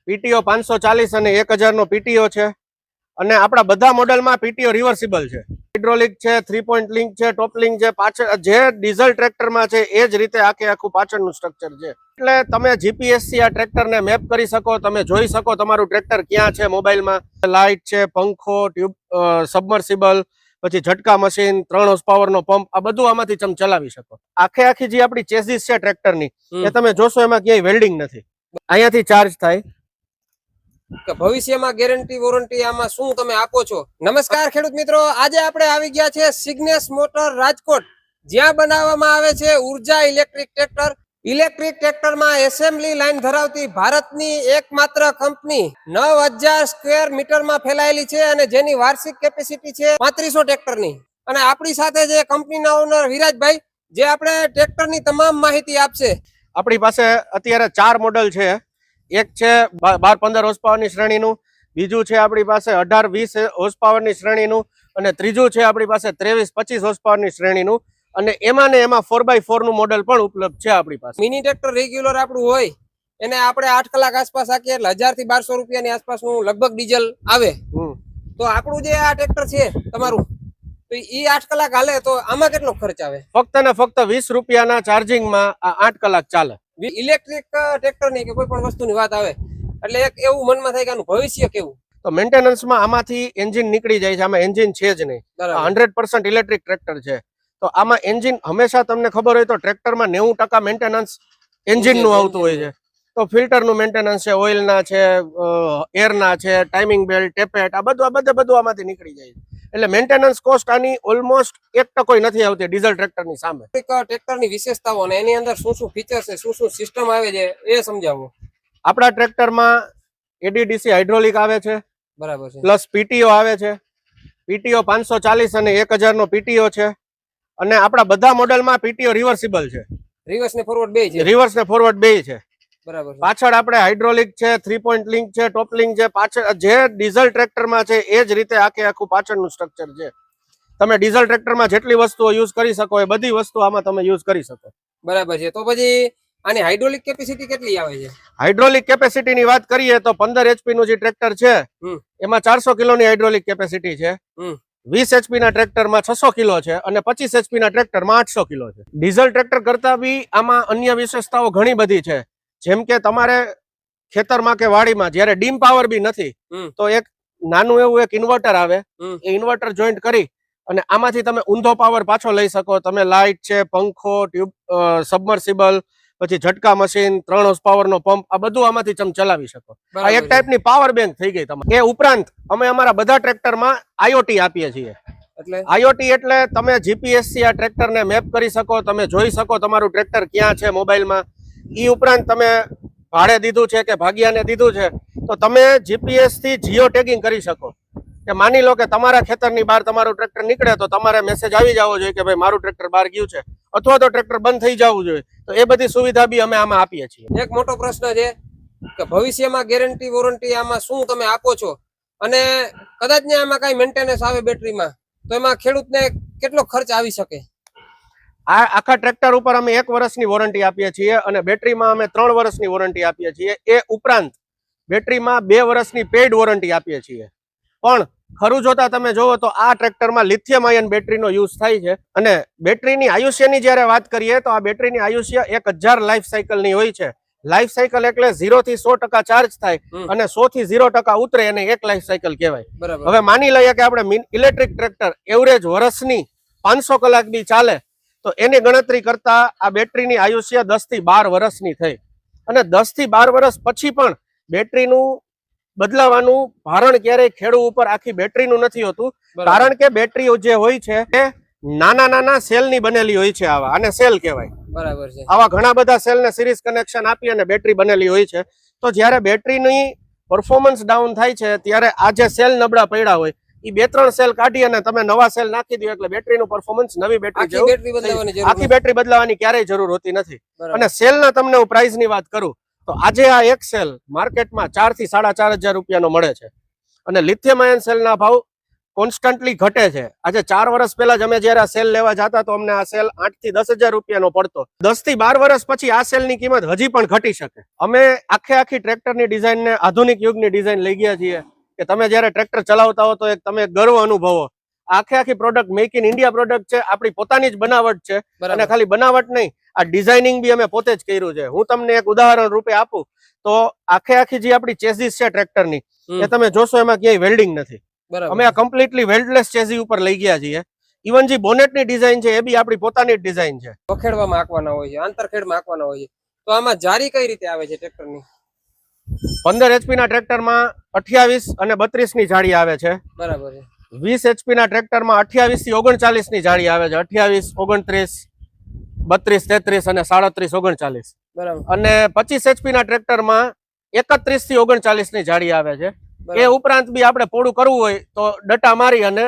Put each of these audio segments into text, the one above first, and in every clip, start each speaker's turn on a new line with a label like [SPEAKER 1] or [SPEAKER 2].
[SPEAKER 1] PTO 540 અને 1000 નો PTO છે અને આપણા બધા મોડેલમાં પીટીઓ રિવર્સિબલ છે, હાઇડ્રોલિક છે, 3 પોઈન્ટ લિંક છે, ટોપ લિંક છે, પાછળ જે ડીઝલ ટ્રેક્ટરમાં છે એ જ રીતે આખું પાછળનું સ્ટ્રક્ચર છે. એટલે તમે જીપીએસથી આ ટ્રેક્ટરને મેપ કરી શકો, તમે જોઈ શકો તમારું ટ્રેક્ટર ક્યાં છે મોબાઈલમાં. લાઇટ છે, પંખો, ટ્યુબ, સબમર્સિબલ, પછી ઝટકા મશીન, 3 હોર્સ પાવર નો પંપ, આ બધું આમાંથી તમે ચલાવી શકો. આખી જે આપણી ચેસીસ છે ટ્રેક્ટરની એ તમે જોશો એમાં ક્યાંય વેલ્ડિંગ નથી, અહીંયાથી ચાર્જ થાય.
[SPEAKER 2] ભવિષ્યમાં ગેરંટી વોરંટી આમાં શું તમે આપો છો? નમસ્કાર ખેડૂત મિત્રો, આજે આપણે આવી ગયા છે સિગ્નેસ મોટર રાજકોટ, જ્યાં બનાવવામાં આવે છે ઉર્જા ઇલેક્ટ્રિક ટ્રેક્ટર. ઇલેક્ટ્રિક ટ્રેક્ટરમાં એસેમ્બલી લાઈન ધરાવતી ભારતની એકમાત્ર કંપની 9000 સ્ક્વેર મીટરમાં ફેલાયેલી છે અને જેની વાર્ષિક કેપેસિટી છે 3500 ટ્રેક્ટરની. અને આપણી સાથે જે કંપનીના ઓનર વિરાજભાઈ, જે આપણે ટ્રેક્ટરની તમામ માહિતી આપશે.
[SPEAKER 1] આપણી પાસે અત્યારે 4 મોડલ છે. એક છે 12-15 હોર્સ પાવરની શ્રેણીનું, બીજું છે આપણી પાસે 18-20 હોર્સ પાવરની શ્રેણીનું, અને ત્રીજું છે આપણી પાસે 23-25 હોર્સ પાવરની શ્રેણીનું, અને એમાં 4x4 નું મોડેલ પણ ઉપલબ્ધ છે આપણી પાસે.
[SPEAKER 2] મિની ટ્રેક્ટર રેગ્યુલર આપણું હોય એને આપણે 8 કલાક આસપાસ આખીએ એટલે 1000 થી 1200 રૂપિયાની આસપાસનું લગભગ ડીઝલ આવે. તો આપણું જે આ ટ્રેક્ટર છે તમારું, તો ઈ 8 કલાક હાલે તો આમાં કેટલો ખર્ચ આવે?
[SPEAKER 1] ફક્ત ને ફક્ત 20 રૂપિયાના ચાર્જિંગમાં આ 8 કલાક ચાલે.
[SPEAKER 2] ઇલેક્ટ્રિક ટ્રેક્ટર ની કે કોઈ પણ વસ્તુની વાત આવે એટલે એક એવું મનમાં થાય કે આનું ભવિષ્ય કેવું?
[SPEAKER 1] તો મેન્ટેનન્સમાં આમાંથી એન્જિન નીકળી જાય છે, આમાં એન્જિન છે જ નહીં. 100% ઇલેક્ટ્રિક ટ્રેક્ટર છે, તો આમાં એન્જિન હંમેશા તમને ખબર હોય તો ટ્રેક્ટરમાં 90% મેન્ટેનન્સ એન્જિનનું આવતું હોય છે. તો ફિલ્ટરનું મેન્ટેનન્સ છે, ઓઇલના છે, એરના છે, ટાઈમિંગ બેલ્ટ, ટેપેટ, આ બધું આમાંથી નીકળી જાય છે. એટલે મેન્ટેનન્સ કોસ્ટ આની ઓલમોસ્ટ 1% નથી આવતી ડીઝલ ટ્રેક્ટરની સામે.
[SPEAKER 2] ટ્રેક્ટરની વિશેષતાઓ અને એની અંદર શું શું ફીચર્સ છે, શું શું સિસ્ટમ આવે છે એ સમજાવો.
[SPEAKER 1] આપણા ટ્રેક્ટરમાં એડીડીસી હાઇડ્રોલિક આવે છે,
[SPEAKER 2] બરાબર છે,
[SPEAKER 1] પ્લસ પીટીઓ આવે છે. પીટીઓ 540 અને 1000 નો પીટીઓ છે, અને આપણા બધા મોડેલમાં પીટીઓ રિવર્સિબલ છે.
[SPEAKER 2] રિવર્સ ને ફોરવર્ડ બે છે?
[SPEAKER 1] રિવર્સ ને ફોરવર્ડ બે છે.
[SPEAKER 2] બરાબર.
[SPEAKER 1] પાછળ આપણે હાઇડ્રોલિક છે, 3 પોઈન્ટ લિંક છે, ટોપ લિંક છે, પાછળ જે ડીઝલ ટ્રેક્ટરમાં છે એ જ રીતે આખું પાછળનું સ્ટ્રક્ચર છે. તમે ડીઝલ ટ્રેક્ટરમાં જેટલી વસ્તુઓ યુઝ કરી શકો એ બધી વસ્તુ આમાં તમે યુઝ કરી શકો.
[SPEAKER 2] બરાબર છે. તો પછી આની હાઇડ્રોલિક કેપેસિટી કેટલી આવે છે?
[SPEAKER 1] હાઇડ્રોલિક કેપેસિટી ની વાત કરીએ તો 15 HP નું જે ટ્રેક્ટર છે એમાં 400 કિલોની હાઇડ્રોલિક કેપેસિટી છે. 20 HP ના ટ્રેક્ટરમાં 600 કિલો છે અને 25 HP ના ટ્રેક્ટરમાં 800 કિલો છે. ડીઝલ ટ્રેક્ટર કરતા બી આમાં અન્ય વિશેષતાઓ ઘણી બધી છે. જેમ કે તમારે ખેતરમાં કે વાડીમાં જયારે ડીમ પાવર બી નથી તો એક નાનું એવું એક ઇન્વર્ટર આવે, એ ઇન્વર્ટર જોઈન્ટ કરી અને આમાંથી તમે ઊંધો પાવર પાછો લઈ શકો. તમે લાઇટ છે, પંખો, ટ્યુબ, સબમર્સિબલ, પછી ઝટકા મશીન, 3 હોર્સ પાવર નો પંપ, આ બધું આમાંથી તમે ચલાવી શકો. આ એક ટાઈપની પાવર બેંક થઈ ગઈ તમારે. એ ઉપરાંત અમે અમારા બધા ટ્રેક્ટરમાં આઈઓટી આપીએ છીએ. આઈઓટી એટલે તમે જીપીએસ થી આ ટ્રેક્ટરને મેપ કરી શકો, તમે જોઈ શકો તમારું ટ્રેક્ટર ક્યાં છે મોબાઈલમાં. ઈ ઉપરાંત તમે ભાડે દીધું છે કે ભાગિયાને દીધું છે તો તમે જીપીએસ થી જીઓ ટેગિંગ કરી શકો. કે માની લો કે તમારા ખેતરની બહાર તમારું ટ્રેક્ટર નીકળે તો તમારે મેસેજ આવી જવો જોઈએ કે ભાઈ મારું ટ્રેક્ટર બહાર ગયું છે, અથવા તો ટ્રેક્ટર બંધ થઈ જવું જોઈએ. તો એ બધી સુવિધા બી અમે આમાં આપીએ છીએ.
[SPEAKER 2] એક મોટો પ્રશ્ન છે કે ભવિષ્યમાં ગેરંટી વોરંટી આમાં શું તમે આપો છો, અને કદાચ ને આમાં કઈ મેન્ટેનન્સ આવે બેટરીમાં તો એમાં ખેડૂતને કેટલો ખર્ચ આવી શકે?
[SPEAKER 1] આ આખા ટ્રેક્ટર ઉપર અમે 1 વર્ષની વોરંટી આપીએ છીએ અને બેટરીમાં અમે 3 વર્ષની વોરંટી આપીએ છીએ. એ ઉપરાંત બેટરીમાં 2 વર્ષની પેઇડ વોરંટી આપીએ છીએ. પણ ખરું જોતા તમે જોવો તો આ ટ્રેક્ટરમાં લિથિયમ આયન બેટરીનો યુઝ થાય છે. અને બેટરીની આયુષ્યની જયારે વાત કરીએ તો આ બેટરીની આયુષ્ય 1000 લાઈફ સાયકલની હોય છે. લાઈફ સાયકલ એટલે 0 થી 100% ચાર્જ થાય અને 100 થી 0% ઉતરે એને એક લાઈફ સાયકલ કહેવાય. હવે માની લઈએ કે આપણે ઇલેક્ટ્રિક ટ્રેક્ટર એવરેજ વર્ષની 500 કલાક બી ચાલે તો એની ગણતરી કરતા આ બેટરીની આયુષ્ય 10 થી 12 વર્ષની થઈ. અને 10 થી 12 વર્ષ પછી પણ બેટરીનું બદલાવાનું ભારણ ક્યારેય ખેડૂત ઉપર આખી બેટરીનું નથી હોતું. કારણ કે બેટરી જે હોય છે એ નાના સેલની બનેલી હોય છે. આને સેલ કહેવાય.
[SPEAKER 2] બરાબર છે.
[SPEAKER 1] આવા ઘણા બધા સેલને સિરીઝ કનેક્શન આપી અને બેટરી બનેલી હોય છે. તો જ્યારે બેટરીની પરફોર્મન્સ ડાઉન થાય છે ત્યારે આ જે સેલ નબળા પડ્યા હોય એ 2-3 સેલ કાઢી અને તમે નવા સેલ નાખી દો એટલે બેટરીનું પરફોર્મન્સ નવી બેટરી આખી બેટરી બદલાવાની ક્યારેય જરૂર હોતી નથી. અને સેલના તમને હું પ્રાઇસની વાત કરું તો આજે આ એક સેલ માર્કેટમાં 4 થી 4500 રૂપિયાનો મળે છે અને લિથિયમ આયન સેલના ભાવ કોન્સ્ટન્ટલી ઘટે છે. આજે 4 વર્ષ પહેલા જ અમે જયારે આ સેલ લેવા જતા તો અમને આ સેલ 8 થી 10,000 રૂપિયાનો પડતો. 10 થી 12 વર્ષ પછી આ સેલની કિંમત હજી પણ ઘટી શકે. અમે આખી ટ્રેક્ટરની ડિઝાઇન ને આધુનિક યુગની ડિઝાઇન લઈ ગયા છીએ કે તમે જયારે ટ્રેક્ટર ચલાવતા હો તો તમે ગર્વ અનુભવો. આખી product make in India product છે, આપણી પોતાની જ બનાવટ છે. અને ખાલી બનાવટ નહીં, આ ડિઝાઇનિંગ બી અમે પોતે જ કર્યું છે. હું તમને એક ઉદાહરણ રૂપે આપું તો આખી જે આપણી ચેઝીસ છે ટ્રેક્ટરની, એ તમે જોશો એમાં ક્યાંય વેલ્ડિંગ નથી. અમે આ કમ્પ્લીટલી વેલ્ડલેસ ચેઝી ઉપર લઈ ગયા છીએ. ઇવન જે બોનેટની ડિઝાઇન છે એ બી આપણી પોતાની જ ડિઝાઇન છે.
[SPEAKER 2] પખેડવામાં આંકવાના હોય છે, આંતરખેડમાં આંકવાના હોય છે. તો આમાં જારી કઈ રીતે આવે છે ટ્રેક્ટરની?
[SPEAKER 1] 15 HP ના ટ્રેક્ટરમાં 28 અને 32 ની જાળી આવે છે.
[SPEAKER 2] બરાબર છે.
[SPEAKER 1] 20 HP ના ટ્રેક્ટરમાં 28 થી 39 ની જાળી આવે છે. 28, 29, 32, 33 અને 37, 39.
[SPEAKER 2] બરાબર.
[SPEAKER 1] અને 25 HP ના ટ્રેક્ટરમાં 31 થી 39 ની જાળી આવે છે. એ ઉપરાંત બી આપણે પોળું કરવું હોય તો ડટા મારી અને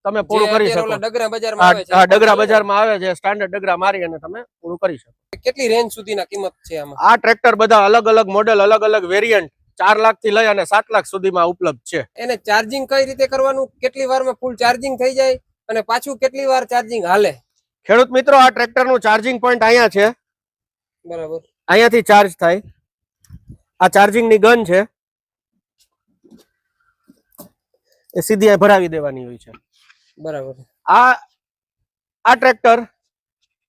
[SPEAKER 1] તમે પોળું કરી શકો.
[SPEAKER 2] ડગરા બજારમાં આવે છે.
[SPEAKER 1] હા, ડગરા બજારમાં આવે છે. સ્ટાન્ડર્ડ ડગરા મારી અને તમે પોળું કરી શકો.
[SPEAKER 2] કેટલી રેન્જ સુધીના કિંમત છે આમાં?
[SPEAKER 1] આ ટ્રેક્ટર બધા અલગ અલગ મોડેલ, અલગ અલગ વેરિયન્ટ 4 લાખ થી લઈ અને 7 લાખ સુધીમાં ઉપલબ્ધ છે.
[SPEAKER 2] એને ચાર્જિંગ કઈ રીતે કરવાનું? કેટલી વારમાં ફૂલ ચાર્જિંગ થઈ જાય અને પાછું કેટલી વાર ચાર્જિંગ હાલે?
[SPEAKER 1] ખેડૂત મિત્રો, આ ટ્રેક્ટરનું ચાર્જિંગ પોઈન્ટ અહીંયા છે.
[SPEAKER 2] બરાબર.
[SPEAKER 1] અહીંયાથી ચાર્જ થાય. આ ચાર્જિંગની ગન છે, એ સીધી અહીં ભરાવી દેવાની હોય છે.
[SPEAKER 2] બરાબર.
[SPEAKER 1] આ ટ્રેક્ટર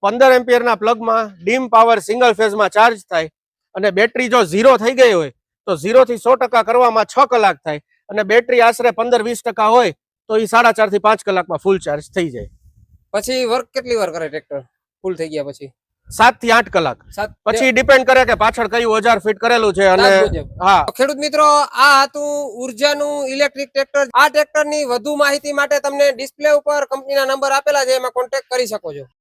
[SPEAKER 1] 15 એમ્પિયરના પ્લગમાં ડીમ પાવર સિંગલ ફેઝમાં ચાર્જ થાય અને બેટરી જો 0 થઈ ગઈ હોય તો 0 થી 100% કરવામાં 6 કલાક થાય અને બેટરી આશરે 15-20% હોય તો એ 4.5 થી 5 કલાકમાં ફૂલ ચાર્જ થઈ જાય.
[SPEAKER 2] પછી વર્ક કેટલી વાર કરે ટ્રેક્ટર ફૂલ થઈ ગયા પછી?
[SPEAKER 1] 7 થી 8 કલાક. પછી ડિપેન્ડ કરે કે પાછળ કયું ઓજાર ફિટ કરેલું છે. અને હા,
[SPEAKER 2] ખેડૂત મિત્રો, આ હતું ઉર્જાનું ઇલેક્ટ્રિક ટ્રેક્ટર. આ ટ્રેક્ટરની વધુ માહિતી માટે તમને ડિસ્પ્લે ઉપર કંપનીના નંબર આપેલા છે, એમાં કોન્ટેક્ટ કરી શકો છો.